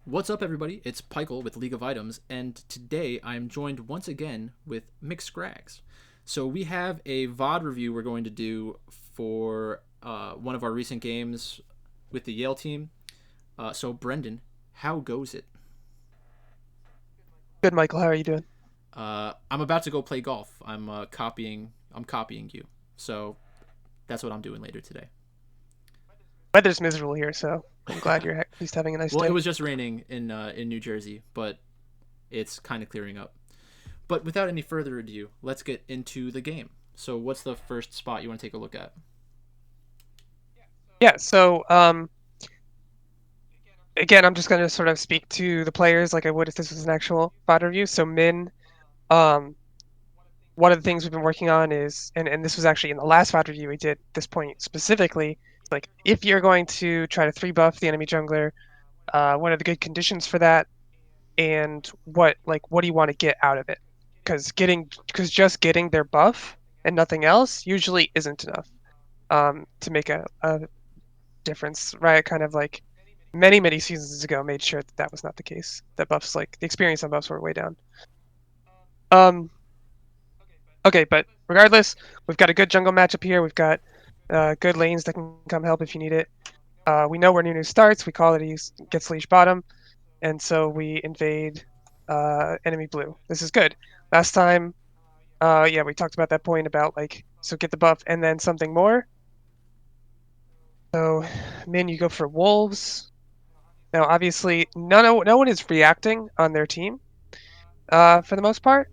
What's up, everybody? It's Pikel with League of Items, and today I'm joined once again with Mick Scraggs. So we have a VOD review we're going to do for one of our recent games with the Yale team. So Brendan, how goes it? Good, Michael. How are you doing? I'm about to go play golf. I'm copying you. So that's what I'm doing later today. Weather's miserable here, so I'm glad you're at least having a nice Well, it day. was just raining in New Jersey, but it's kind of clearing up. But without any further ado, let's get into the game. So, what's the first spot you want to take a look at? Yeah, so again, I'm just gonna sort of speak to the players like I would if this was an actual VOD review. So Min, um, one of the things we've been working on is, and this was actually in the last VOD review we did this point specifically, like if you're going to try to three buff the enemy jungler, what are the good conditions for that, and what do you want to get out of it? Because just getting their buff and nothing else usually isn't enough to make a difference, right? Kind of like many seasons ago made sure that that was not the case. That buffs, like the experience on buffs, were way down. Um, okay, but regardless, we've got a good jungle matchup here. We've got good lanes that can come help if you need it. We know where Nunu starts. We call it he gets leash bottom, and so we invade enemy blue. This is good. Last time, yeah, we talked about that point about like so get the buff and then something more. So, Min, you go for wolves. Now, obviously, no one is reacting on their team for the most part.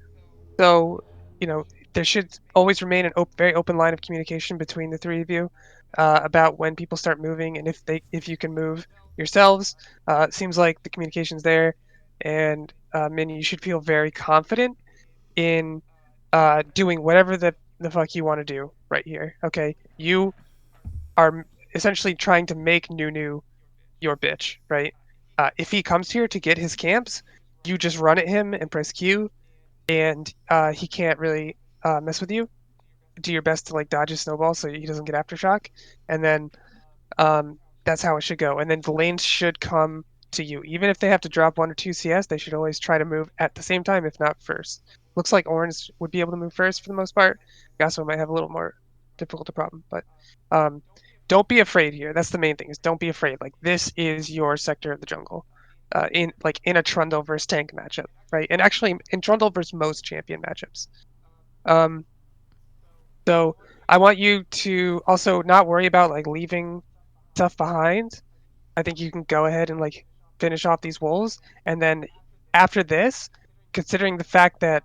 So, you know, there should always remain an very open line of communication between the three of you about when people start moving and if you can move yourselves. It seems like the communication's there, and Min, you should feel very confident in doing whatever the fuck you want to do right here. Okay, you are essentially trying to make Nunu your bitch, right? If he comes here to get his camps, you just run at him and press Q, and he can't really mess with you. Do your best to like dodge his snowball so he doesn't get aftershock, and then that's how it should go. And then the lanes should come to you, even if they have to drop one or two CS. They should always try to move at the same time, if not first. Looks like Orange would be able to move first for the most part. Yasuo might have a little more difficult a problem, but um, don't be afraid here. That's the main thing. Is don't be afraid. Like this is your sector of the jungle. In a Trundle versus tank matchup, right? And actually in Trundle versus most champion matchups. Um, so I want you to also not worry about like leaving stuff behind. I think you can go ahead and like finish off these wolves, and then after this, considering the fact that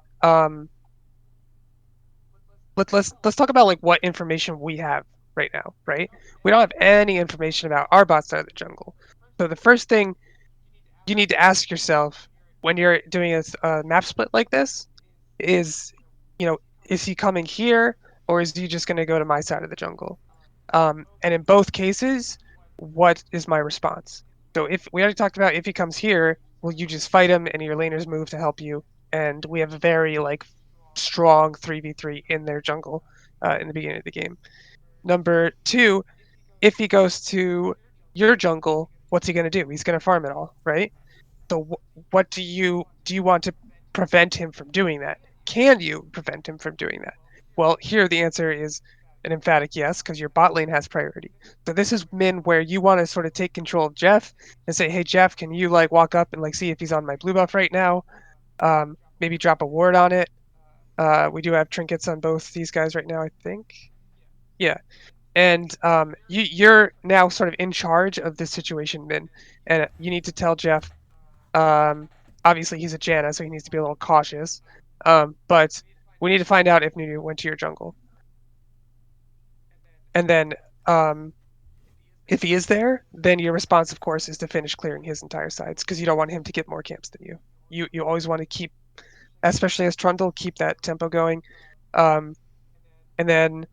let's talk about like what information we have right now, right? We don't have any information about our bot side of the jungle. So the first thing you need to ask yourself when you're doing a map split like this is, you know, is he coming here or is he just going to go to my side of the jungle? And in both cases, what is my response? So if we already talked about if he comes here, will you just fight him and your laners move to help you? And we have a very like strong 3v3 in their jungle in the beginning of the game. Number two, if he goes to your jungle, what's he going to do? He's going to farm it all, right? So what do you want to prevent him from doing that? Can you prevent him from doing that? Well, here the answer is an emphatic yes, because your bot lane has priority. So this is Min where you want to sort of take control of Jeff and say, hey Jeff, can you like walk up and like see if he's on my blue buff right now? Maybe drop a ward on it. We do have trinkets on both these guys right now, I think. Yeah, and you're now sort of in charge of this situation, Min, and you need to tell Jeff obviously, he's a Janna, so he needs to be a little cautious. But we need to find out if Nunu went to your jungle. And then if he is there, then your response, of course, is to finish clearing his entire sides because you don't want him to get more camps than you. You always want to keep, especially as Trundle, keep that tempo going. Um, and then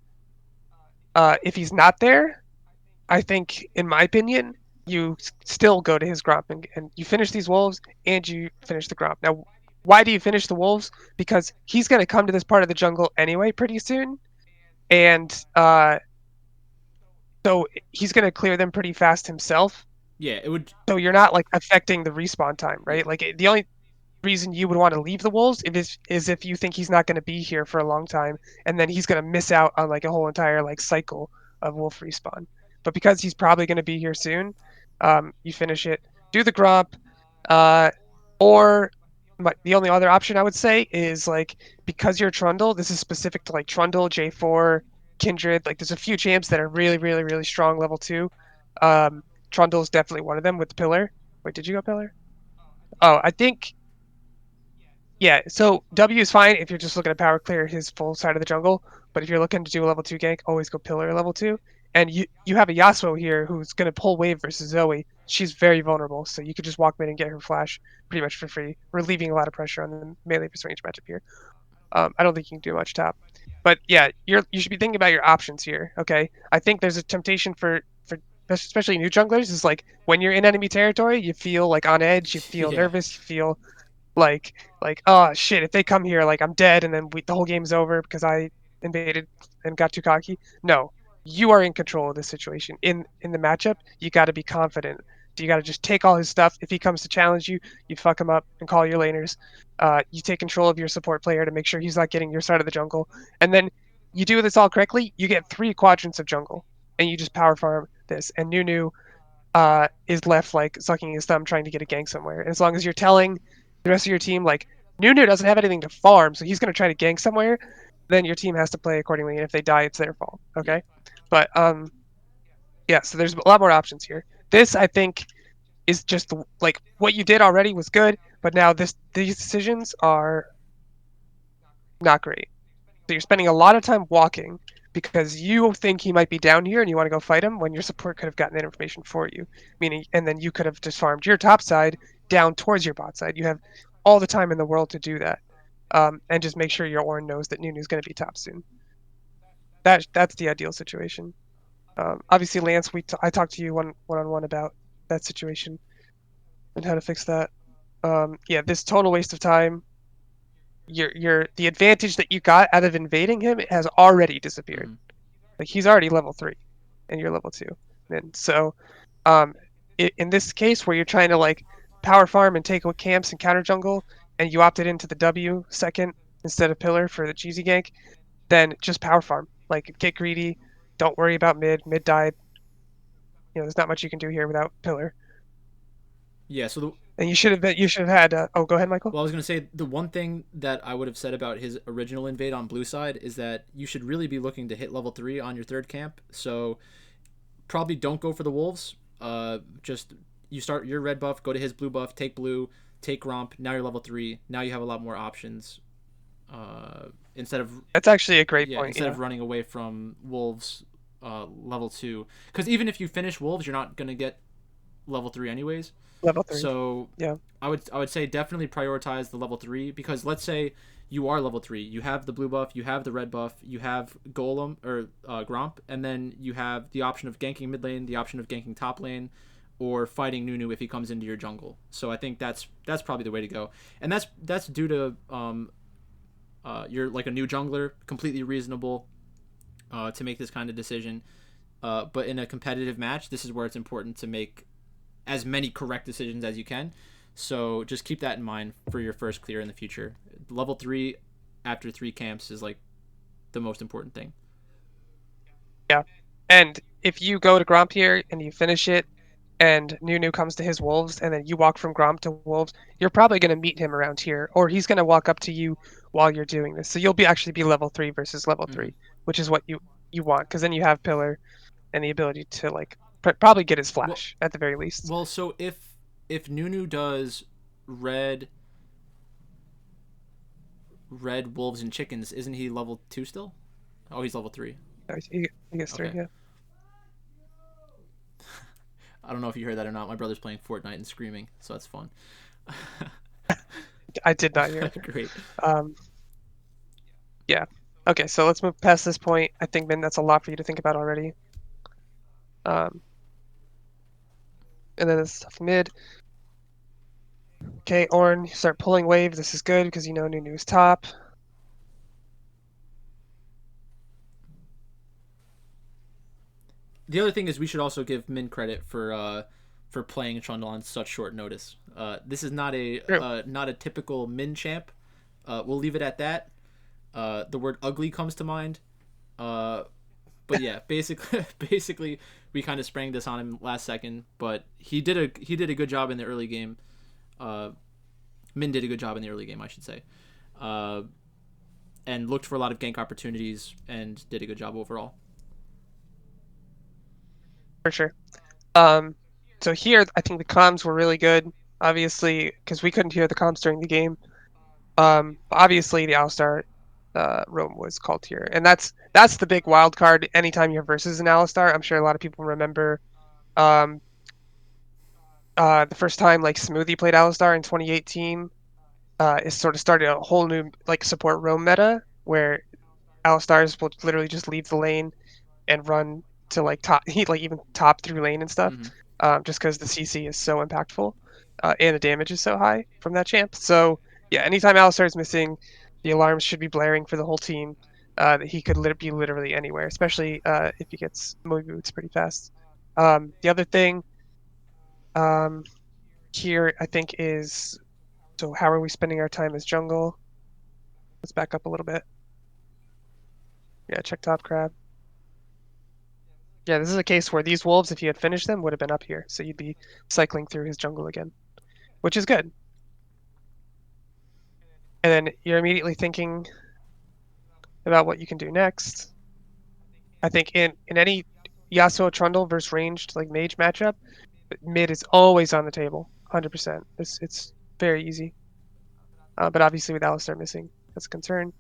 if he's not there, I think, in my opinion, you still go to his Gromp and you finish these wolves and you finish the Gromp. Now, why do you finish the wolves? Because he's going to come to this part of the jungle anyway pretty soon, and so he's going to clear them pretty fast himself. Yeah, it would. So you're not like affecting the respawn time, right? Yeah, Like the only reason you would want to leave the Wolves is if you think he's not going to be here for a long time, and then he's going to miss out on like a whole entire like cycle of Wolf respawn. But because he's probably going to be here soon, you finish it, do the Gromp, uh, or the only other option I would say is like because you're Trundle, this is specific to like Trundle, J4, Kindred. Like there's a few champs that are really, really, really strong level two. Um, Trundle is definitely one of them with the Pillar. Wait, did you go Pillar? Oh, I think yeah, so W is fine if you're just looking to power clear his full side of the jungle, but if you're looking to do a level 2 gank, always go pillar level 2. And you have a Yasuo here who's going to pull wave versus Zoe. She's very vulnerable, so you could just walk mid and get her flash pretty much for free, relieving a lot of pressure on the melee versus range matchup here. I don't think you can do much top. But yeah, you should be thinking about your options here, okay? I think there's a temptation for especially new junglers is like when you're in enemy territory, you feel like on edge, you feel yeah, nervous, you feel like oh shit, if they come here, like I'm dead, and then the whole game's over because I invaded and got too cocky. No, you are in control of this situation. In the matchup, you got to be confident. You got to just take all his stuff. If he comes to challenge you, you fuck him up and call your laners. You take control of your support player to make sure he's not getting your side of the jungle, and then you do this all correctly. You get 3 quadrants of jungle, and you just power farm this. And Nunu is left like sucking his thumb trying to get a gank somewhere. And as long as you're telling the rest of your team like Nunu doesn't have anything to farm, so he's going to try to gank somewhere, then your team has to play accordingly. And if they die, it's their fault. yeah, Okay, but yeah. So there's a lot more options here. This I think is just like what you did already was good, but now these decisions are not great. So you're spending a lot of time walking because you think he might be down here and you want to go fight him when your support could have gotten that information for you. Meaning, and then you could have just farmed your top side down towards your bot side. You have all the time in the world to do that, and just make sure your Ornn knows that Nunu's going to be top soon. That's the ideal situation. Obviously, Lance, I talked to you one on one about that situation and how to fix that. Yeah, this total waste of time. Your the advantage that you got out of invading him has already disappeared. mm-hmm. Like he's already level 3, and you're level 2. And so, um, in this case where you're trying to like power farm and take camps and counter jungle, and you opted into the W second instead of pillar for the cheesy gank, then just power farm. Like get greedy. Don't worry about mid. Mid died. There's not much you can do here without pillar. Yeah. So the And you should have had. Oh, go ahead, Michael. well, I was gonna say the one thing that I would have said about his original invade on blue side is that you should really be looking to hit level 3 on your third camp. So probably don't go for the wolves. Just you start your red buff, go to his blue buff, take blue, take romp. Now you're level 3. Now you have a lot more options. Instead of That's actually a great yeah, point. instead Yeah, of running away from wolves, level 2. Because even if you finish wolves, you're not gonna get level 3 anyways. level 3. So Yeah, I would say definitely prioritize the level 3 because let's say you are level 3, you have the blue buff, you have the red buff, you have golem or gromp, and then you have the option of ganking mid lane, the option of ganking top lane, or fighting Nunu if he comes into your jungle. So I think that's probably the way to go, and that's due to you're like a new jungler, completely reasonable to make this kind of decision. But in a competitive match, this is where it's important to make as many correct decisions as you can. So just keep that in mind for your first clear in the future. Level 3 after 3 camps is like the most important thing. yeah. And if you go to Gromp here and you finish it, and Nunu comes to his wolves, and then you walk from Gromp to wolves, you're probably going to meet him around here, or he's going to walk up to you while you're doing this. So you'll be actually be level 3 versus level Mm-hmm. 3, which is what you want, because then you have pillar and the ability to like probably get his Well, flash at the very least. well, so if Nunu does red red wolves and chickens, isn't he level 2 still? Oh, he's level 3. He gets 3, Okay. yeah. I don't know if you heard that or not. My brother's playing Fortnite and screaming, so that's fun. I did not hear. Great. Um, yeah. Okay, so let's move past this point. I think, Min, that's a lot for you to think about already. Um, and then this stuff mid. Okay, Ornn, start pulling wave. This is good because you know Nunu's top. The other thing is we should also give Min credit for for playing Trundle on such short notice. This is not a True. not a typical min champ. We'll leave it at that. The word ugly comes to mind. Uh, but yeah, basically, basically, we kind of sprang this on him last second, but he did a good job in the early game. Uh, Min did a good job in the early game, I should say, uh, and looked for a lot of gank opportunities and did a good job overall. For sure. Um, so here, I think the comms were really good, obviously, because we couldn't hear the comms during the game. Obviously, the Alistar roam was called here, and that's the big wild card. Anytime you're versus an Alistar, I'm sure a lot of people remember um, the first time like Smoothie played Alistar in 2018. It sort of started a whole new like support roam meta where Alistars will literally just leave the lane and run to like top he like even top through lane and stuff, Mm-hmm. just because the CC is so impactful, and the damage is so high from that champ. So yeah, anytime Alistar is missing, the alarms should be blaring for the whole team. That he could be literally anywhere, especially if he gets movie boots pretty fast. The other thing um, here I think is, so how are we spending our time as jungle? Let's back up a little bit. Yeah, check top crab. Yeah, this is a case where these wolves, if you had finished them, would have been up here. So you'd be cycling through his jungle again, which is good. And then you're immediately thinking about what you can do next. I think in any Yasuo Trundle versus ranged like mage matchup, mid is always on the table, 100%. It's very easy. But obviously with Alistar missing, that's a concern.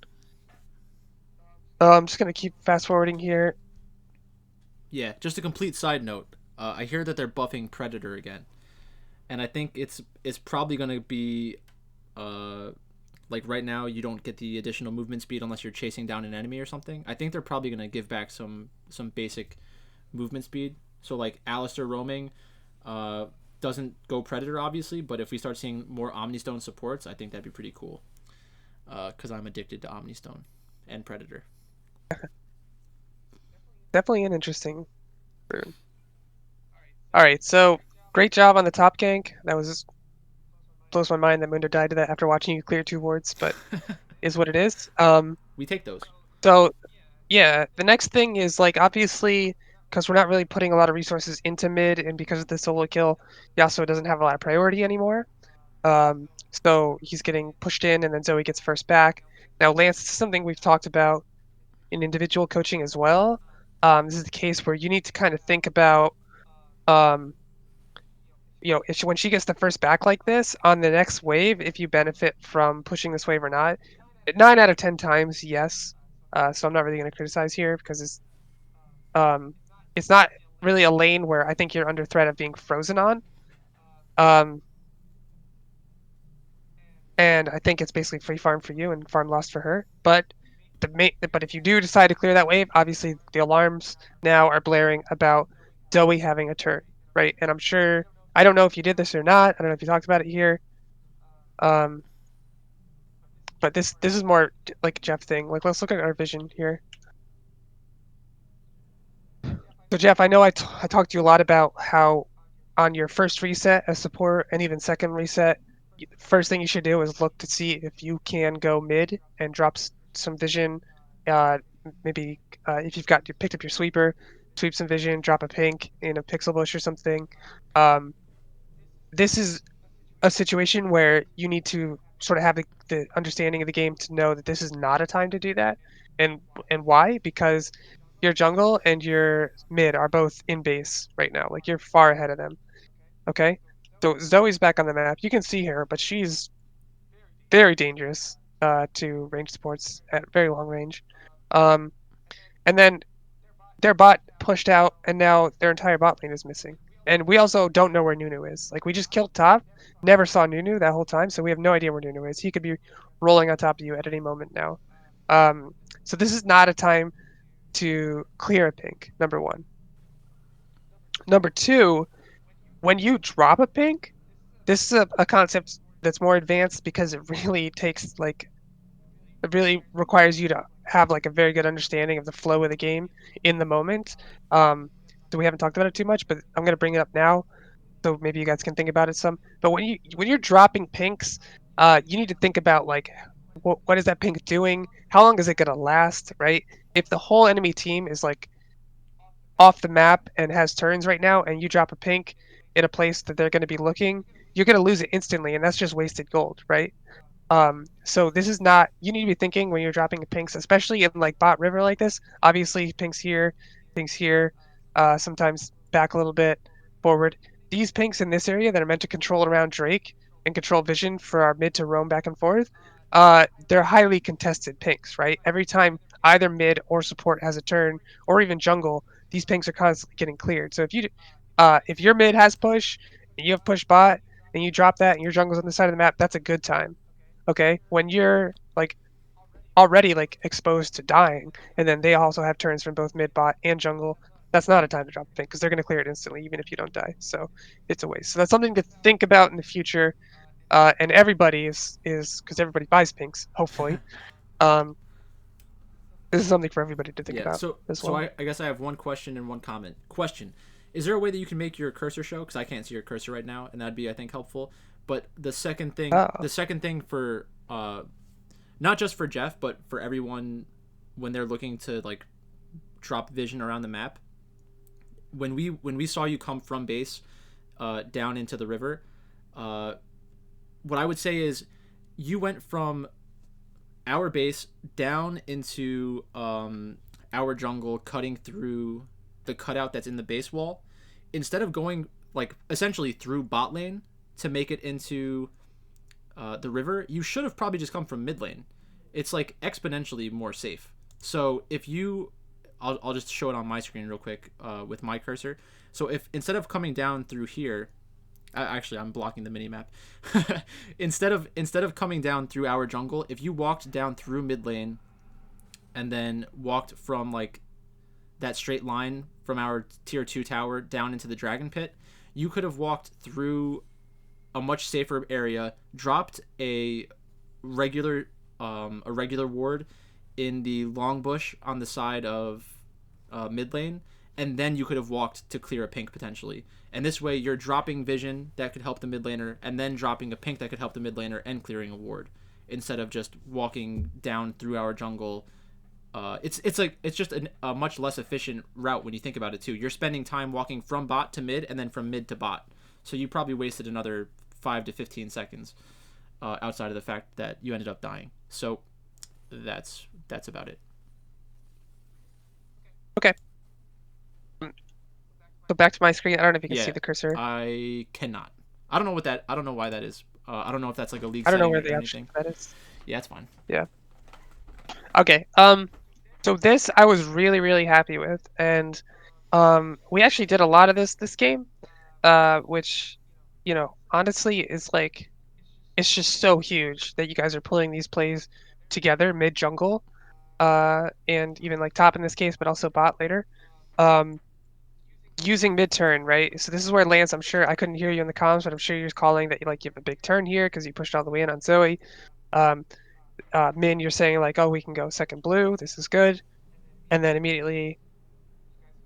I'm just gonna keep fast forwarding here. Yeah, just a complete side note. I hear that they're buffing Predator again, and I think it's probably gonna be uh, like right now you don't get the additional movement speed unless you're chasing down an enemy or something. I think they're probably gonna give back some basic movement speed. So like Alistair roaming uh, doesn't go Predator obviously, but if we start seeing more Omnistone supports, I think that'd be pretty cool. Because I'm addicted to Omnistone and Predator. Definitely an interesting rune. All right, so great job on the top gank. That was blows my mind that Mundo died to that after watching you clear two wards, but is what it is. We take those. So yeah, the next thing is like obviously because we're not really putting a lot of resources into mid, and because of the solo kill, Yasuo doesn't have a lot of priority anymore. Um, so he's getting pushed in, and then Zoe gets first back. Now Lance, this is something we've talked about in individual coaching as well. This is the case where you need to kind of think about um, if when she gets the first back like this on the next wave, if you benefit from pushing this wave or not. 9 out of 10 times, yes. So I'm not really going to criticize here because um, it's not really a lane where I think you're under threat of being frozen on. Um, and I think it's basically free farm for you and farm lost for her. But if you do decide to clear that wave, obviously the alarms now are blaring about Zoe having a turn, right? And I'm sure I don't know if you did this or not. I don't know if you talked about it here. Um, but this is more like a Jeff thing. Like let's look at our vision here. So Jeff, I know I talked to you a lot about how on your first reset as support and even second reset, first thing you should do is look to see if you can go mid and drop some vision. Uh, maybe if you've got you picked up your sweeper, sweep some vision, drop a pink in a pixel bush or something. Um, this is a situation where you need to sort of have the understanding of the game to know that this is not a time to do that. And why? Because your jungle and your mid are both in base right now. Like you're far ahead of them. Okay? So Zoe's back on the map. You can see her, but she's very dangerous to range supports at very long range. Um, and then their bot pushed out, and now their entire bot lane is missing. And we also don't know where Nunu is. Like we just killed top, never saw Nunu that whole time, so we have no idea where Nunu is. He could be rolling on top of you at any moment now. Um, so this is not a time to clear a pink. Number one. Number two, when you drop a pink, this is a concept that's more advanced because it really takes like it really requires you to have like a very good understanding of the flow of the game in the moment. So we haven't talked about it too much, but I'm gonna bring it up now. so maybe you guys can think about it some. But when you're dropping pinks, you need to think about like what is that pink doing? How long is it gonna last, right? If the whole enemy team is like off the map and has turns right now, and you drop a pink in a place that they're going to be looking, you're going to lose it instantly, and that's just wasted gold, right? So this is not, you need to be thinking when you're dropping pinks, especially in like bot river like this. Obviously, pinks here, sometimes back a little bit, forward. These pinks in this area that are meant to control around Drake and control vision for our mid to roam back and forth, they're highly contested pinks, right? Every time either mid or support has a turn, or even jungle, these pinks are constantly getting cleared. So if your mid has push and you have push bot and you drop that and your jungle's on the side of the map, that's a good time. Okay, when you're like already like exposed to dying, and then they also have turns from both mid bot and jungle, that's not a time to drop a pink because they're going to clear it instantly even if you don't die. So it's a waste. So that's something to think about in the future. And everybody is because everybody buys pinks, hopefully. Um, this is something for everybody to think Yeah. about So as so well. I guess I have one question and one comment. Question: is there a way that you can make your cursor show? Because I can't see your cursor right now, and that'd be, I think, helpful. But Oh, the second thing for not just for Jeff, but for everyone when they're looking to like drop vision around the map. When we saw you come from base down into the river, uh, what I would say is you went from our base down into our jungle, cutting through the cutout that's in the base wall, instead of going like essentially through bot lane to make it into the river. You should have probably just come from mid lane. It's like exponentially more safe. So if you, I'll just show it on my screen real quick with my cursor. So if instead of coming down through here, actually I'm blocking the mini map. Instead of coming down through our jungle, if you walked down through mid lane and then walked from like that straight line from our tier 2 tower down into the dragon pit, you could have walked through a much safer area, dropped a regular ward in the long bush on the side of mid lane, and then you could have walked to clear a pink potentially. And this way, you're dropping vision that could help the mid laner, and then dropping a pink that could help the mid laner and clearing a ward, instead of just walking down through our jungle. It's just a much less efficient route when you think about it too. You're spending time walking from bot to mid and then from mid to bot, so you probably wasted another 5 to 15 seconds outside of the fact that you ended up dying. So that's about it. okay. So back to my screen. I don't know if you can see Yeah, the cursor. I cannot. I don't know what that. I don't know why that is. I don't know if that's like a league I don't know setting where or the option anything. for that is. Yeah, it's fine. Yeah. Okay. So this I was really really happy with, and we actually did a lot of this game, which, honestly is like it's just so huge that you guys are pulling these plays together mid jungle, and even like top in this case, but also bot later. Um, using mid turn, right? So this is where Lance, I'm sure I couldn't hear you in the comms, but I'm sure you're calling that you have a big turn here because you pushed all the way in on Zoe. Um, Min, you're saying like, oh, we can go second blue. This is good, and then immediately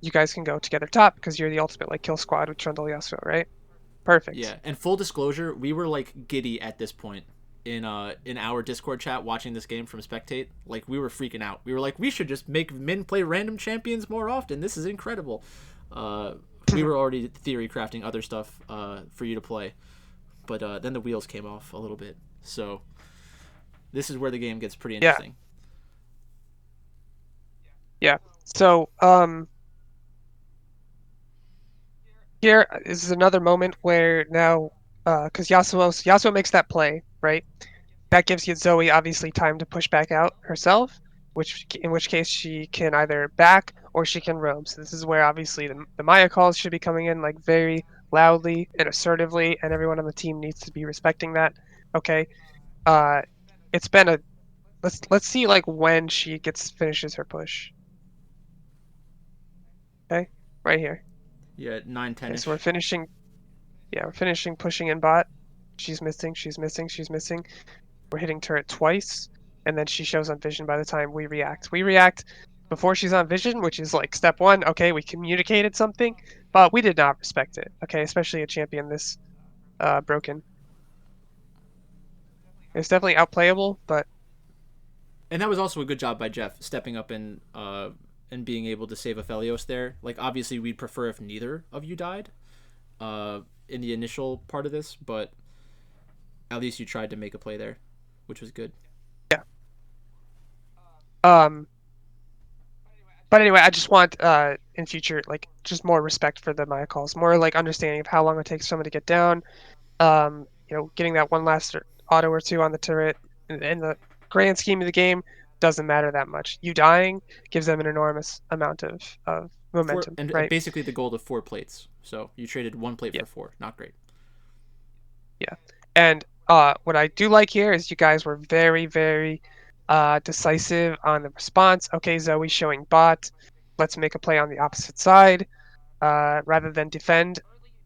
you guys can go together top because you're the ultimate like kill squad with Trundle Yasuo, right? Perfect. Yeah, and full disclosure, we were like giddy at this point in our Discord chat watching this game from Spectate. Like we were freaking out. We were like, we should just make Min play random champions more often. This is incredible. Uh, we were already theory crafting other stuff for you to play, but then the wheels came off a little bit. So this is where the game gets pretty Yeah, interesting. yeah. So here is another moment where now, because Yasuo makes that play, right? That gives you Zoe obviously time to push back out herself, which in which case she can either back or she can roam. So this is where obviously the Maya calls should be coming in like very loudly and assertively, and everyone on the team needs to be respecting that. Okay. Uh, it's been a let's see like when she gets finishes her push. Okay, right here. Yeah, 9 10 Okay, so we're ish. finishing. Yeah, we're finishing pushing in bot. She's missing. She's missing. She's missing. We're hitting turret twice, and then she shows on vision by the time we react. We react. before she's on vision, which is like step one. Okay, we communicated something, but we did not respect it. Okay, especially a champion this broken. It's definitely outplayable, but And that was also a good job by Jeff stepping up and being able to save Aphelios there. Like obviously we'd prefer if neither of you died in the initial part of this, but at least you tried to make a play there, which was good. yeah. Um, but anyway, I just want in future like just more respect for the Maya calls, more like understanding of how long it takes someone to get down. Getting that one last auto or two on the turret in the grand scheme of the game doesn't matter that much. You dying gives them an enormous amount of Four momentum, and right? basically the goal of 4 plates. So you traded 1 plate Yeah, for 4. Not great. yeah. And what I do like here is you guys were very, very decisive on the response. Okay, Zoe showing bot. Let's make a play on the opposite side. Rather than defend.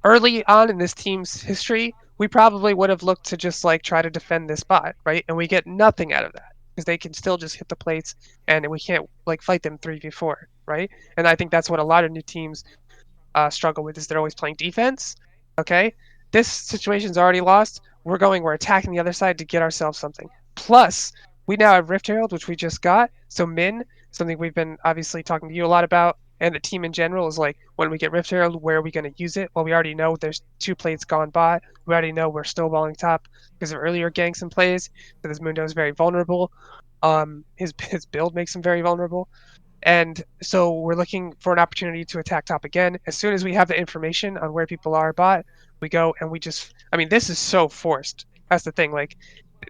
Early on in this team's history, we probably would have looked to just like try to defend this bot, right? And we get nothing out of that because they can still just hit the plates and we can't like fight them 3v4, right? And I think that's what a lot of new teams struggle with is they're always playing defense. Okay, this situation's already lost. We're attacking the other side to get ourselves something. Plus, we now have Rift Herald, which we just got. So Min, something we've been obviously talking to you a lot about, and the team in general is like, when we get Rift Herald, where are we going to use it? Well, we already know there's 2 plates gone by. We already know we're snowballing top because of earlier ganks and plays. So this Mundo is very vulnerable. His build makes him very vulnerable. And so we're looking for an opportunity to attack top again. As soon as we have the information on where people are bot, we go and we just, I mean, this is so forced. That's the thing. Like,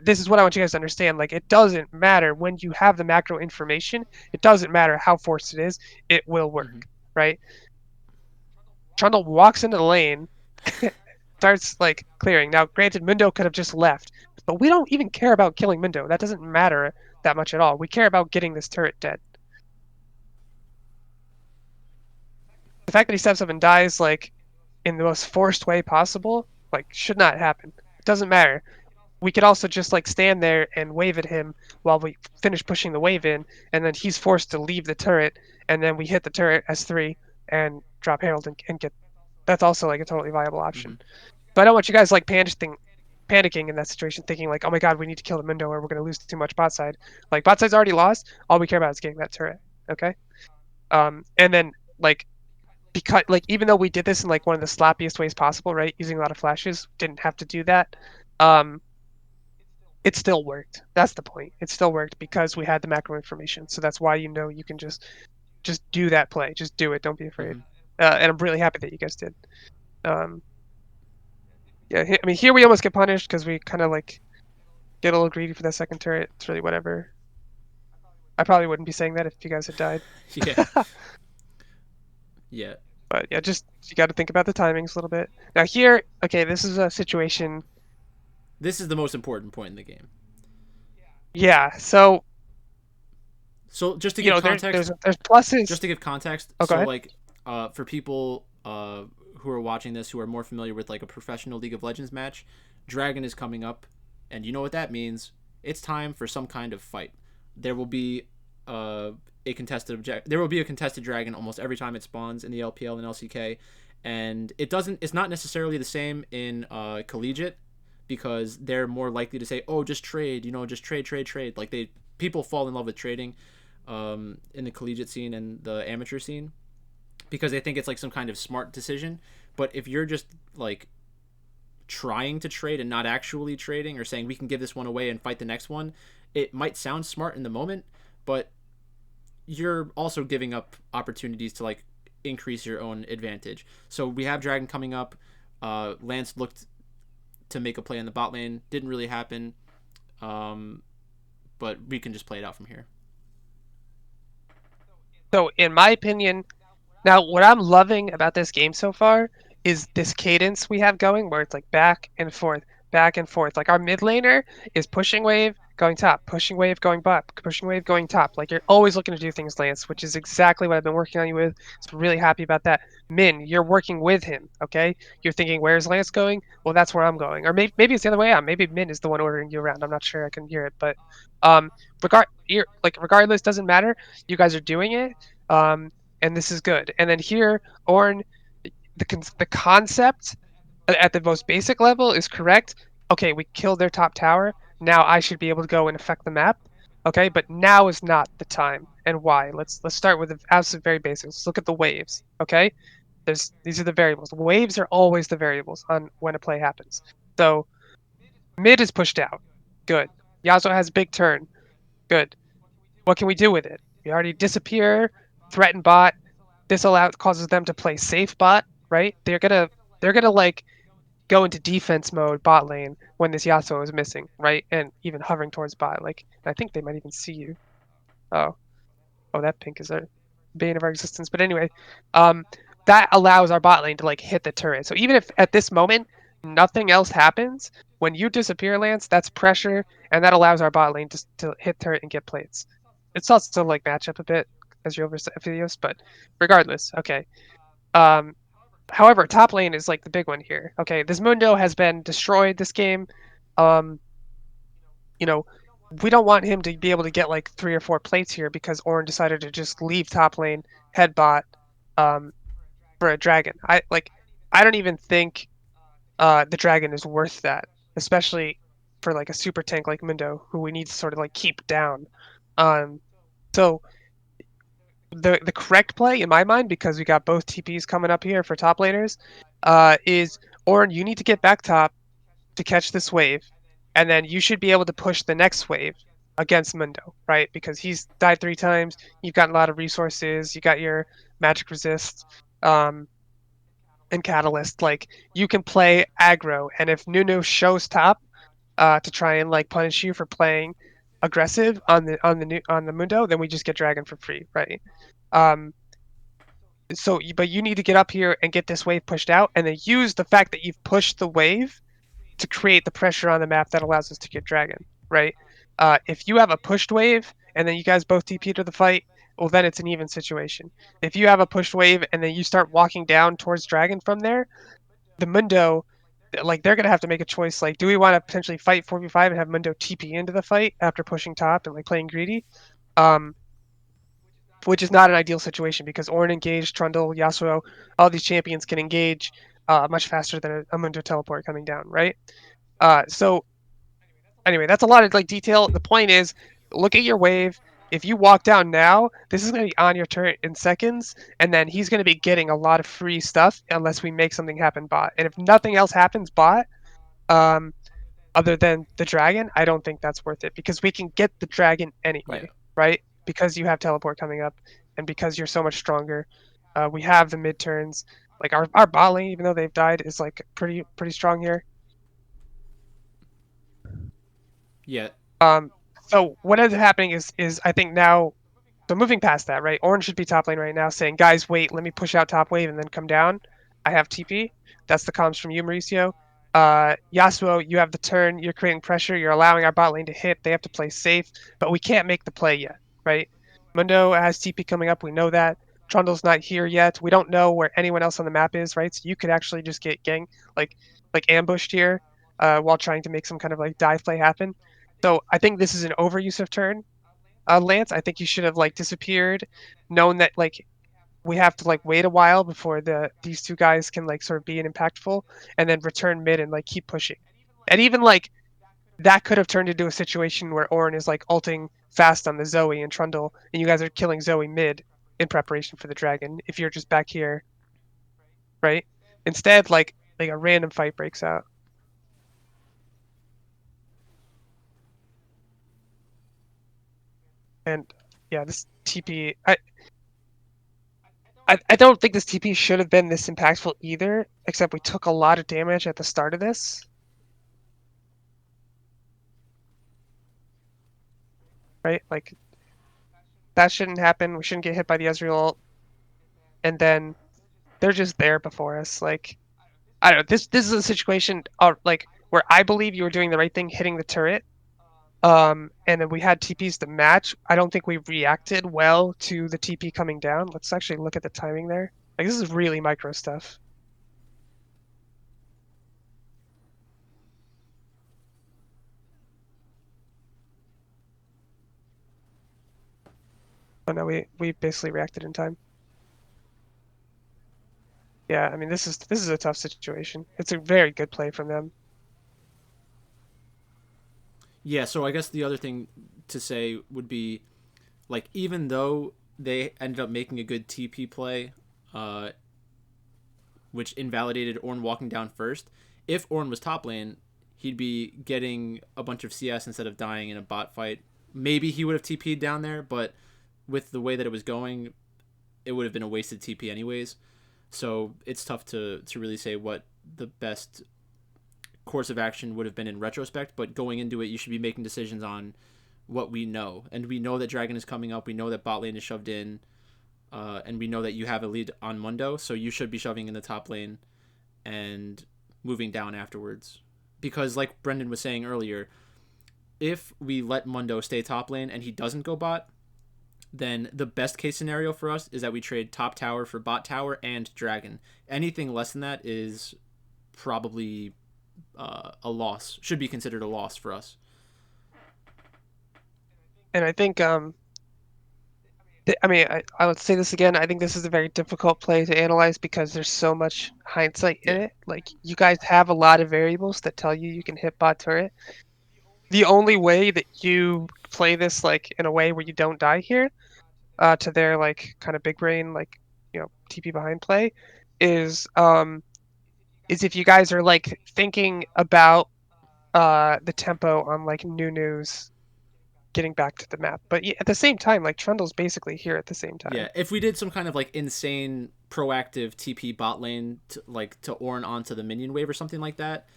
this is what I want you guys to understand. Like, it doesn't matter when you have the macro information, it doesn't matter how forced it is, it will Mm-hmm. work, right? Trundle walks into the lane, starts like clearing. Now, granted, Mundo could have just left, but we don't even care about killing Mundo. That doesn't matter that much at all. We care about getting this turret dead. The fact that he steps up and dies like in the most forced way possible, like should not happen. It doesn't matter. We could also just like stand there and wave at him while we finish pushing the wave in, and then he's forced to leave the turret, and then we hit the turret S3 and drop Herald and get. That's also like a totally viable Mm-hmm. option. But I don't want you guys like panicking in that situation, thinking like, oh my god, we need to kill the Mundo or we're gonna lose too much bot side. Like bot side's already lost. All we care about is getting that turret. Okay. And then like because like even though we did this in like one of the sloppiest ways possible, right? Using a lot of flashes, didn't have to do that. Um, it still worked. That's the point. It still worked because we had the macro information. So that's why you can just do that play. Just do it. Don't be afraid. Mm-hmm. And I'm really happy that you guys did. Um, yeah, I mean here we almost get punished because we kind of like get a little greedy for that second turret. It's really whatever. I probably wouldn't be saying that if you guys had died. Yeah. Yeah. But yeah, just you got to think about the timings a little bit. Now here, okay, this is a situation. This is the most important point in the game. Yeah, so So just to give context, there's pluses. just to give context, Oh, go so ahead. like for people who are watching this who are more familiar with like a professional League of Legends match, Dragon is coming up, and you know what that means. It's time for some kind of fight. There will be a contested object. There will be a contested dragon almost every time it spawns in the LPL and LCK, and it doesn't. It's not necessarily the same in collegiate because they're more likely to say, "Oh, just trade. You know, just trade, trade, trade." Like people fall in love with trading in the collegiate scene and the amateur scene because they think it's like some kind of smart decision. But if you're just like trying to trade and not actually trading or saying we can give this one away and fight the next one, it might sound smart in the moment, but you're also giving up opportunities to like increase your own advantage. So we have Dragon coming up. Lance looked to make a play in the bot lane, didn't really happen, but we can just play it out from here. So in my opinion, now what I'm loving about this game so far is this cadence we have going where it's like back and forth, back and forth. Like our mid laner is pushing wave going top, pushing wave, going bot, pushing wave, going top. Like you're always looking to do things, Lance, which is exactly what I've been working on you with. So really happy about that. Min, you're working with him, okay? You're thinking, where's Lance going? Well, that's where I'm going. Or maybe it's the other way out. Maybe Min is the one ordering you around. I'm not sure. I can hear it, but um, regardless, doesn't matter. You guys are doing it, and this is good. And then here, Orn, the concept at the most basic level is correct. Okay, we killed their top tower. Now I should be able to go and affect the map. Okay, but now is not the time. And why? Let's start with the absolute very basics. Let's look at the waves. Okay, these are the variables. Waves are always the variables on when a play happens. So mid is pushed out. Good. Yasuo has big turn. Good. What can we do with it? We already disappear, threaten bot. This allows causes them to play safe bot, right? They're gonna like go into defense mode bot lane when this Yasuo is missing, right? And even hovering towards bot. Like I think they might even see you. Oh, oh, that pink is a bane of our existence. But anyway, um, that allows our bot lane to like hit the turret. So even if at this moment nothing else happens, when you disappear, Lance, that's pressure, and that allows our bot lane to hit turret and get plates. It's also like match up a bit as your over videos, but regardless, okay. Um, However, top lane is like the big one here. Okay, this Mundo has been destroyed this game. Um, you know, we don't want him to be able to get like 3 or 4 plates here because Ornn decided to just leave top lane, head bot, um, for a dragon. I don't even think the dragon is worth that, especially for like a super tank like Mundo, who we need to sort of like keep down. Um, so the correct play in my mind, because we got both TPs coming up here for top laners, is Ornn, you need to get back top to catch this wave, and then you should be able to push the next wave against Mundo, right? Because he's died 3 times. You've got a lot of resources. You got your magic resist, um, and catalyst. Like you can play aggro, and if Nunu shows top, to try and like punish you for playing aggressive on the Mundo, then we just get dragon for free, right? Um, but you need to get up here and get this wave pushed out, and then use the fact that you've pushed the wave to create the pressure on the map that allows us to get dragon, right? If you have a pushed wave and then you guys both TP to the fight, well, then it's an even situation. If you have a pushed wave and then you start walking down towards dragon from there, the Mundo, like they're gonna have to make a choice. Like, do we want to potentially fight 4v5 and have Mundo TP into the fight after pushing top and like playing greedy? Um, which is not an ideal situation because Ornn engaged, Trundle, Yasuo, all these champions can engage much faster than a Mundo teleport coming down, right? So anyway, that's a lot of like detail. The point is, look at your wave. If you walk down now, this is going to be on your turret in seconds, and then he's going to be getting a lot of free stuff unless we make something happen bot. And if nothing else happens bot, um, other than the dragon, I don't think that's worth it because we can get the dragon Yeah. anyway, right? Because you have teleport coming up, and because you're so much stronger. We have the mid turns. Like our bot lane, even though they've died, is like pretty strong here. Yeah. Um, so what ends up happening is I think now, so moving past that, right? Orange should be top lane right now, saying, "Guys, wait, let me push out top wave and then come down. I have TP." That's the comms from you, Mauricio. Yasuo, you have the turn. You're creating pressure. You're allowing our bot lane to hit. They have to play safe, but we can't make the play yet, right? Mundo has TP coming up. We know that. Trundle's not here yet. We don't know where anyone else on the map is, right? So you could actually just get like like ambushed here, while trying to make some kind of like dive play happen. So I think this is an overuse of turn, Lance. I think you should have like disappeared, known that like we have to like wait a while before these two guys can like sort of be an impactful, and then return mid and like keep pushing. And even like that could have turned into a situation where Ornn is like ulting fast on the Zoe and Trundle, and you guys are killing Zoe mid in preparation for the dragon. If you're just back here, right? Instead, like a random fight breaks out, and yeah, this TP. I don't think this TP should have been this impactful either, except we took a lot of damage at the start of this, right? Like, that shouldn't happen. We shouldn't get hit by the Ezreal ult, and then they're just there before us. Like, I don't know. This is a situation like where I believe you were doing the right thing hitting the turret, And then we had TPs to match. I don't think we reacted well to the TP coming down. Let's actually look at the timing there. Like this is really micro stuff. Oh no, we basically reacted in time. Yeah, I mean this is a tough situation. It's a very good play from them. Yeah, so I guess the other thing to say would be like even though they ended up making a good TP play, uh, which invalidated Ornn walking down first, if Ornn was top lane, he'd be getting a bunch of CS instead of dying in a bot fight. Maybe he would have TP'd down there, but with the way that it was going, it would have been a wasted TP anyways. So it's tough to really say what the best course of action would have been in retrospect, but going into it, you should be making decisions on what we know. And we know that Dragon is coming up. We know that bot lane is shoved in. And we know that you have a lead on Mundo, so you should be shoving in the top lane and moving down afterwards. Because, like Brendan was saying earlier, if we let Mundo stay top lane and he doesn't go bot, then the best case scenario for us is that we trade top tower for bot tower and dragon. Anything less than that is probably a loss. Should be considered a loss for us. And I think I mean I would say this again. I think this is a very difficult play to analyze because there's so much hindsight in Yeah, it. Like you guys have a lot of variables that tell you can hit bot turret. The only way that you play this like in a way where you don't die here, to their like kind of big brain like TP behind play, is is if you guys are like thinking about the tempo on like Nunu's getting back to the map. But at the same time, like Trundle's basically here at the same time. yeah. If we did some kind of like insane proactive TP bot lane to Ornn onto the minion wave or something like that,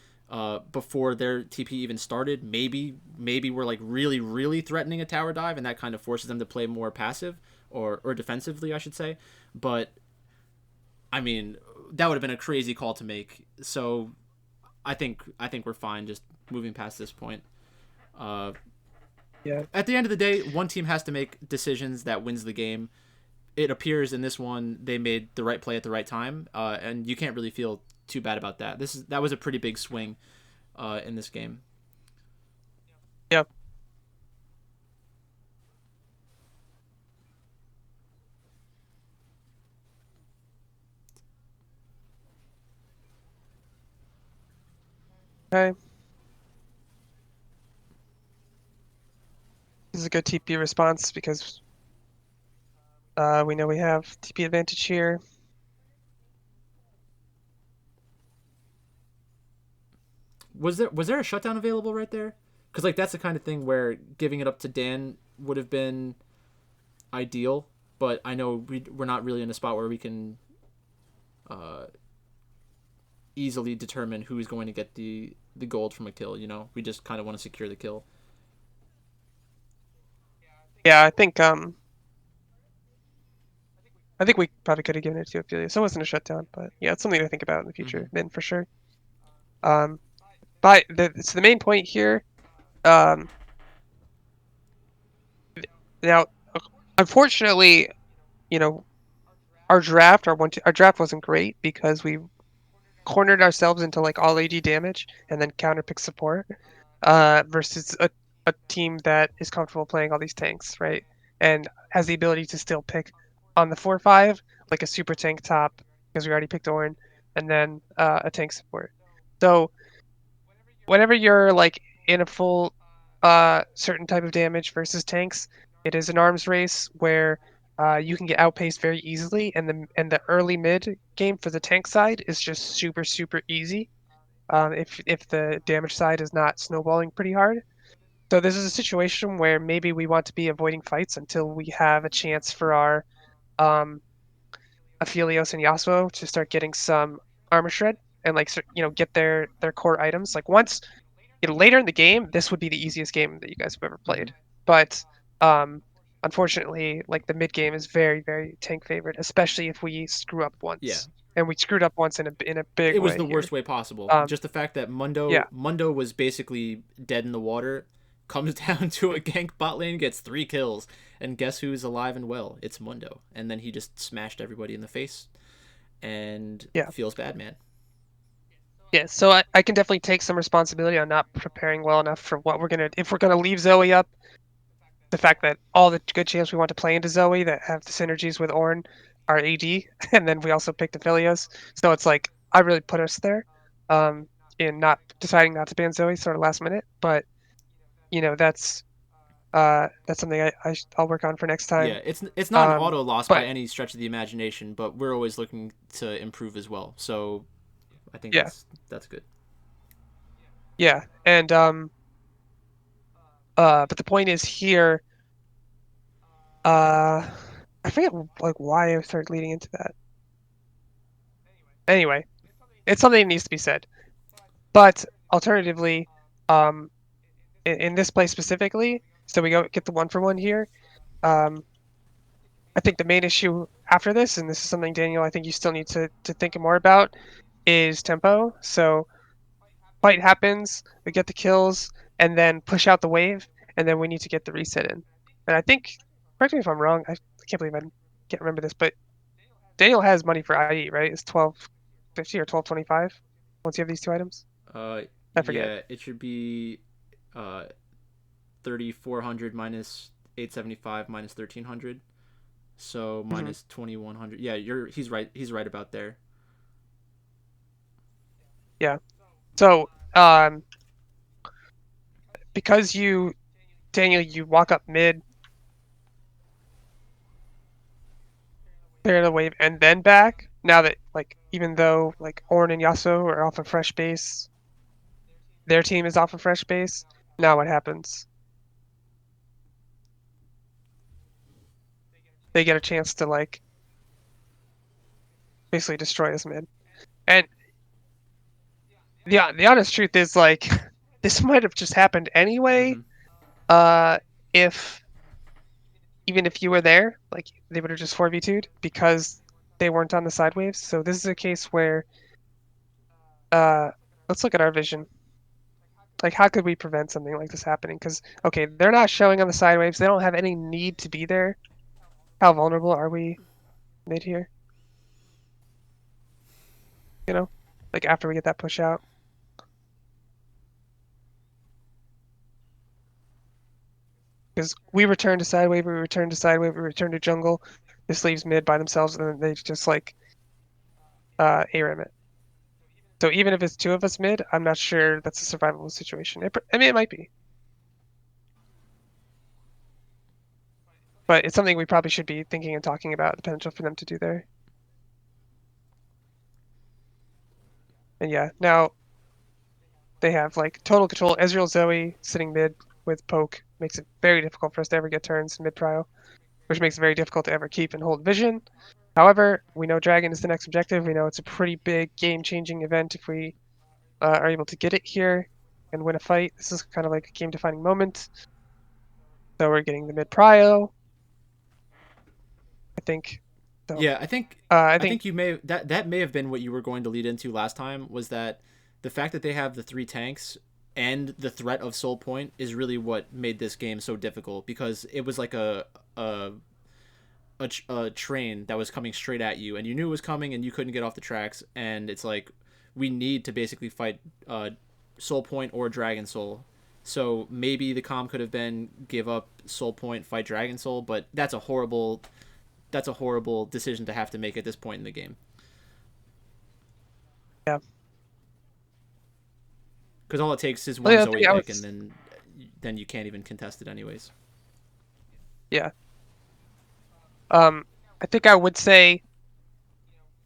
before their TP even started, maybe we're like really threatening a tower dive, and that kind of forces them to play more passive or defensively, I should say. But I mean, that would have been a crazy call to make. So I think we're fine just moving past this point. Uh, Yeah. at the end of the day, one team has to make decisions that wins the game. It appears in this one they made the right play at the right time, and you can't really feel too bad about that. That was a pretty big swing in this game. Yep. Okay. This is a good TP response because we know we have TP advantage here. Was there a shutdown available right there? Because like that's the kind of thing where giving it up to Dan would have been ideal, but I know we're not really in a spot where we can uh, easily determine who's going to get the gold from a kill. We just kind of want to secure the kill. Yeah, I think we probably could have given it to Ophelia. So it wasn't a shutdown, but yeah, it's something to think about in the Mm-hmm. future, then for sure. Um, but the main point here. Um, Now, unfortunately, you know, our draft wasn't great because we cornered ourselves into like all AD damage and then counterpick support, versus a team that is comfortable playing all these tanks, right? And has the ability to still pick on the 4-5 like a super tank top because we already picked Ornn, and then a tank support. So whenever you're like in a full certain type of damage versus tanks, it is an arms race where you can get outpaced very easily, and the early mid game for the tank side is just super easy. If the damage side is not snowballing pretty hard. So this is a situation where maybe we want to be avoiding fights until we have a chance for our um, Aphelios and Yasuo to start getting some armor shred and like get their core items. Like once later in the game, this would be the easiest game that you guys have ever Mm-hmm. played. But um, unfortunately, like the mid game is very tank favored, especially if we screw up Yeah, once. And we screwed up once in a big it was way the here. worst way possible. Um, Just the fact that yeah, Mundo was basically dead in the water, comes down to a gank bot lane, gets 3 kills, and guess who's alive and well? It's Mundo. And then he just smashed everybody in the face and Yeah. feels bad, man. Yeah, so I can definitely take some responsibility on not preparing well enough for what we're gonna if we're gonna leave Zoe up. The fact that all the good champs we want to play into Zoe that have the synergies with Ornn are AD, and then we also picked Aphelios. So it's like I really put us there, um, in not deciding not to ban Zoe sort of last minute. But that's something I'll work on for next time. Yeah, it's not an Um, auto loss by but any stretch of the imagination, but we're always looking to improve as well. So I think yeah, that's good. yeah, and but the point is here, uh, I forget like why I started leading into that. Anyway, it's something that needs to be said. But alternatively, um, in this play specifically, so we go get the 1-for-1 here. Um, I think the main issue after this, and this is something Daniel, I think you still need to think more about, is tempo. So fight happens, we get the kills, and then push out the wave, and then we need to get the reset in. And I think, correct me if I'm wrong, I can't believe I can't remember this, but Daniel has money for IE, right? It's 1250 or 1225 once you have these two items. Uh, I forget. yeah, it should be uh 3,400 minus 875 minus 1,300. So Hmm. minus 2,100. Yeah, he's right. He's right about there. Yeah. So, because Daniel, you walk up mid, clear the wave, and then back. Now that like even though like Ornn and Yasuo are off a fresh base, their team is off a fresh base. Now what happens? They get a chance to like basically destroy this mid. And the honest truth is like this might have just happened anyway. Mm-hmm. Uh, if even if you were there, like they would have just 4v2'd because they weren't on the side waves. So this is a case where uh, let's look at our vision. Like, how could we prevent something like this happening? Because okay, they're not showing on the side waves. They don't have any need to be there. How vulnerable are we mid here? You know, like after we get that push out, because we return to side wave, we return to side wave, we return to jungle. This leaves mid by themselves, and then they just like ARAM it. So even if it's two of us mid, I'm not sure that's a survivable situation. I mean, it might be, but it's something we probably should be thinking and talking about the potential for them to do there. And yeah, now they have like total control. Ezreal Zoe sitting mid with poke makes it very difficult for us to ever get turns mid prio, which makes it very difficult to ever keep and hold vision. However, we know Dragon is the next objective. We know it's a pretty big game-changing event if we are able to get it here and win a fight. This is kind of like a game-defining moment. So we're getting the mid prio, I think. So Yeah, I think I I think think you may that may have been what you were going to lead into last time, was that the fact that they have the 3 tanks and the threat of soul point is really what made this game so difficult, because it was like a train that was coming straight at you, and you knew it was coming and you couldn't get off the tracks, and it's like we need to basically fight soul point or dragon soul. So maybe the calm could have been give up soul point, fight dragon soul, but that's a horrible decision to have to make at this point in the game, yeah. because all it takes is Well, one yeah, Zoe I pick, and was then you can't even contest it anyways. yeah. Um, I think I would say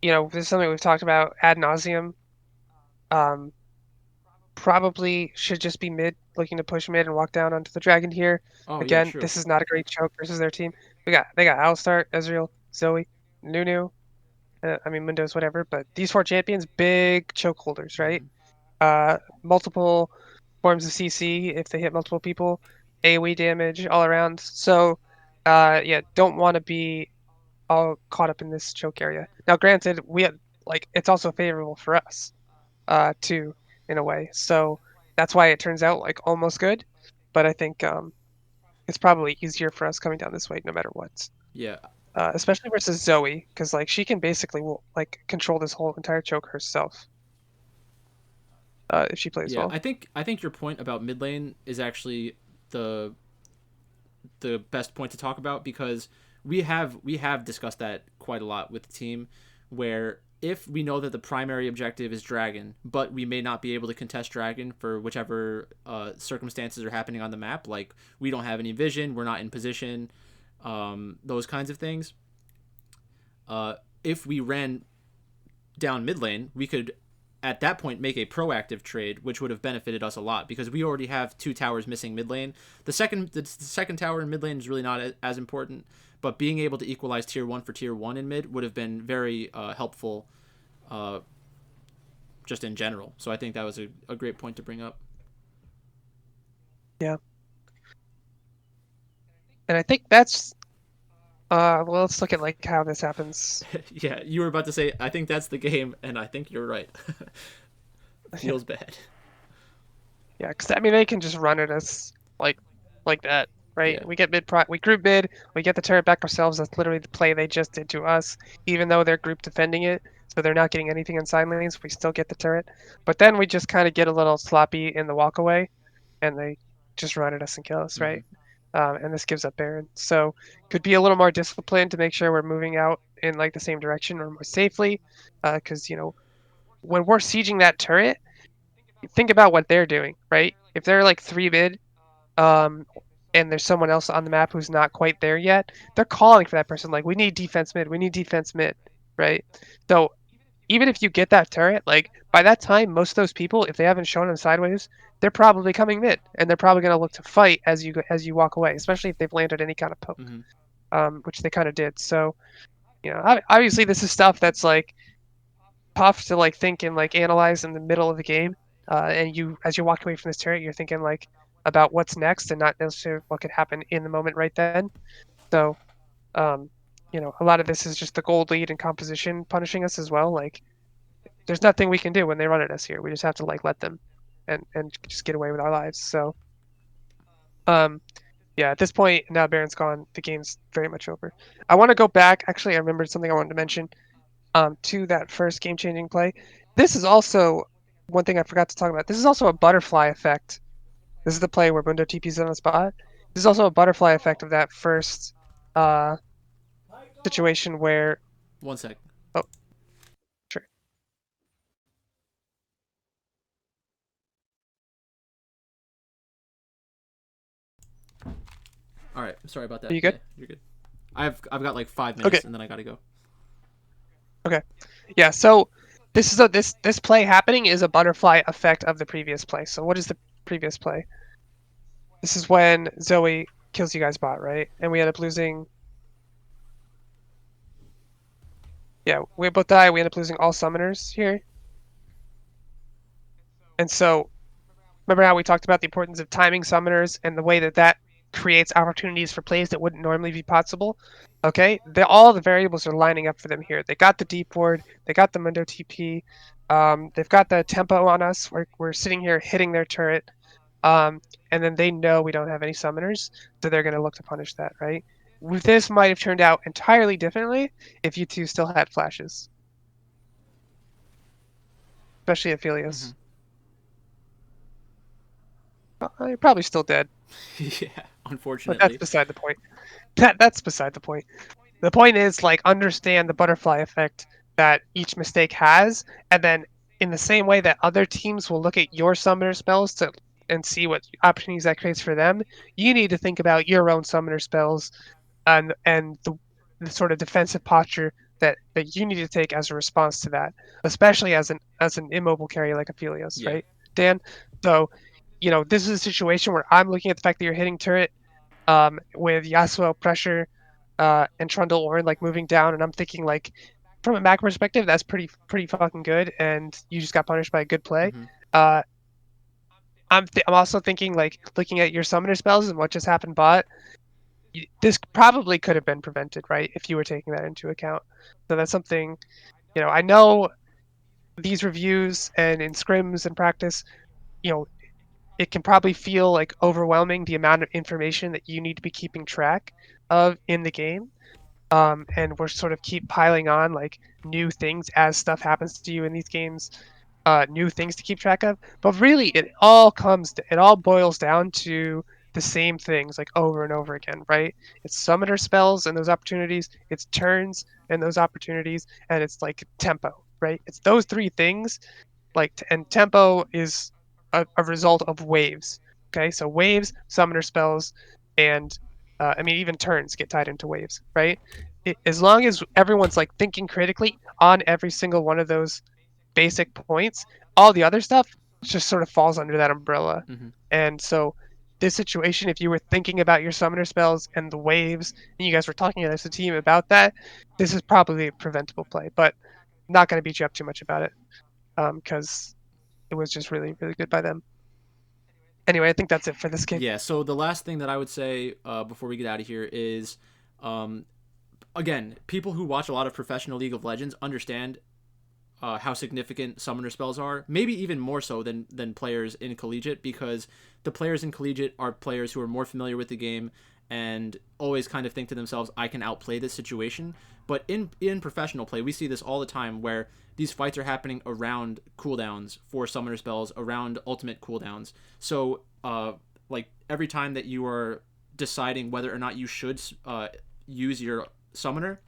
this is something we've talked about ad nauseum. Um, Probably should just be mid, looking to push mid and walk down onto the dragon here. Oh yeah, Again, true. this is not a great choke versus their team. They got Alistar, Ezreal, Zoe, Nunu. I mean Mundos, whatever. But these four champions, big choke holders, right? Mm-hmm. Multiple forms of CC if they hit multiple people, AoE damage all around. So, yeah, don't want to be all caught up in this choke area. Now, granted, we have, like it's also favorable for us, too, in a way. So that's why it turns out like almost good. but I think it's probably easier for us coming down this way no matter what. Yeah, Especially versus Zoe, because like she can basically like control this whole entire choke herself if she plays yeah. well. I think your point about mid lane is actually the the best point to talk about because we have discussed that quite a lot with the team, where if we know that the primary objective is dragon, but we may not be able to contest dragon for whichever circumstances are happening on the map, like we don't have any vision, we're not in position, those kinds of things. If we ran down mid lane, we could at that point make a proactive trade, which would have benefited us a lot because we already have two towers missing mid lane. The second tower in mid lane is really not as important, but being able to equalize tier one for tier one in mid would have been very helpful, uh, just in general. So I think that was a great point to bring up. Yeah, and I think that's well, let's look at like how this happens. Yeah, you were about to say I think that's the game, and I think you're right. Yeah, Feels bad. yeah, because I mean they can just run at us like that, right? Yeah. We get we group mid, we get the turret back ourselves. That's literally the play they just did to us, even though they're group defending it, so they're not getting anything in side lanes. We still get the turret, but then we just kind of get a little sloppy in the walk away, and they just run at us and kill us, Mm-hmm. right? And this gives up Baron. So could be a little more disciplined to make sure we're moving out in like the same direction or more safely, because when we're sieging that turret, think about what they're doing, right? If they're like three mid, um, and there's someone else on the map who's not quite there yet, they're calling for that person like, we need defense mid, we need defense mid, right? So even if you get that turret, like by that time, most of those people, if they haven't shown them sideways, they're probably coming mid, and they're probably going to look to fight as you walk away, especially if they've landed any kind of poke, Mm-hmm. which they kind of did. So obviously this is stuff that's like tough to like think and like analyze in the middle of the game. And you, as you walk away from this turret, you're thinking like about what's next and not necessarily what could happen in the moment right then. So, um, a lot of this is just the gold lead and composition punishing us as well. Like, there's nothing we can do when they run at us here. We just have to like let them and just get away with our lives. So, um, yeah, at this point now Baron's gone. The game's very much over. I want to go back. Actually, I remembered something I wanted to mention. To that first game-changing play. This is also one thing I forgot to talk about. This is also a butterfly effect. This is the play where Mundo TP's on the spot. This is also a butterfly effect of that first uh, situation where. One sec. Oh, sure. All right. Sorry about Are that. you Yeah, good? you're good. I've got like 5 minutes Okay. and then I gotta go. Okay. Yeah. So this play happening is a butterfly effect of the previous play. So what is the previous play? This is when Zoe kills you guys bot, right? And we end up losing. Yeah, we both die. We end up losing all summoners here. And so remember how we talked about the importance of timing summoners and the way that that creates opportunities for plays that wouldn't normally be possible? Okay, all the variables are lining up for them here. They got the deep ward, they got the Mundo TP, they've got the tempo on us. We're sitting here hitting their turret, um, and then they know we don't have any summoners, so they're going to look to punish that, right? This might have turned out entirely differently if you two still had flashes, especially Mm-hmm. Aphelios. You're probably still dead, Yeah, but that's unfortunately. beside the point. That's beside the point. The point is like understand the butterfly effect that each mistake has, and then in the same way that other teams will look at your summoner spells to and see what opportunities that creates for them, you need to think about your own summoner spells and the sort of defensive posture that you need to take as a response to that, especially as an immobile carry like Aphelios, Yeah. right, Dan? So, this is a situation where I'm looking at the fact that you're hitting turret with Yasuo pressure and Trundle Ornn like moving down, and I'm thinking like from a macro perspective, that's pretty fucking good, and you just got punished by a good play. Mm-hmm. Uh, I'm also thinking like looking at your summoner spells and what just happened, bot. This probably could have been prevented, right, if you were taking that into account. So that's something I know these reviews and in scrims and practice, you know, it can probably feel like overwhelming the amount of information that you need to be keeping track of in the game. And we're sort of keep piling on like new things as stuff happens to you in these games, new things to keep track of. But really, it all boils down to the same things like over and over again, right? It's summoner spells and those opportunities, it's turns and those opportunities, and it's like tempo, right? It's those three things. And tempo is a result of waves. Okay, so waves, summoner spells, and I mean even turns get tied into waves, right? As long as everyone's like thinking critically on every single one of those basic points, all the other stuff just sort of falls under that umbrella. Mm-hmm. And so this situation, if you were thinking about your summoner spells and the waves, and you guys were talking as a team about that, this is probably a preventable play. But I'm not going to beat you up too much about it because it was just really, really good by them. Anyway, I think that's it for this game. Yeah. So the last thing that I would say before we get out of here is, um, again, people who watch a lot of professional League of Legends understand how significant summoner spells are. Maybe even more so than players in collegiate, because the players in collegiate are players who are more familiar with the game and always kind of think to themselves, I can outplay this situation. But in professional play, we see this all the time where these fights are happening around cooldowns for summoner spells, around ultimate cooldowns. So, like every time that you are deciding whether or not you should use your summoner,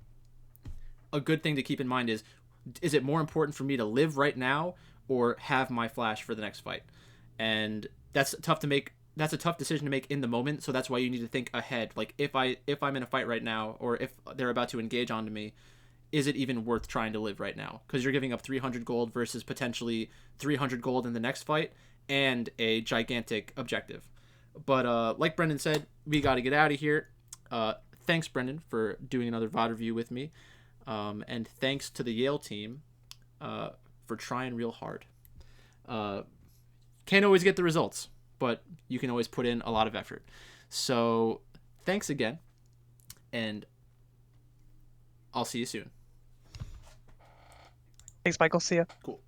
a good thing to keep in mind is it more important for me to live right now or have my flash for the next fight? And that's tough to make. That's a tough decision to make in the moment. So that's why you need to think ahead. Like if I'm in a fight right now, or if they're about to engage onto me, is it even worth trying to live right now? Because you're giving up 300 gold versus potentially 300 gold in the next fight and a gigantic objective. But like Brendan said, we got to get out of here. Thanks, Brendan, for doing another VOD review with me. And thanks to the Yale team for trying real hard. Uh, can't always get the results, but you can always put in a lot of effort. So thanks again, and I'll see you soon. Thanks, Michael. See ya. Cool.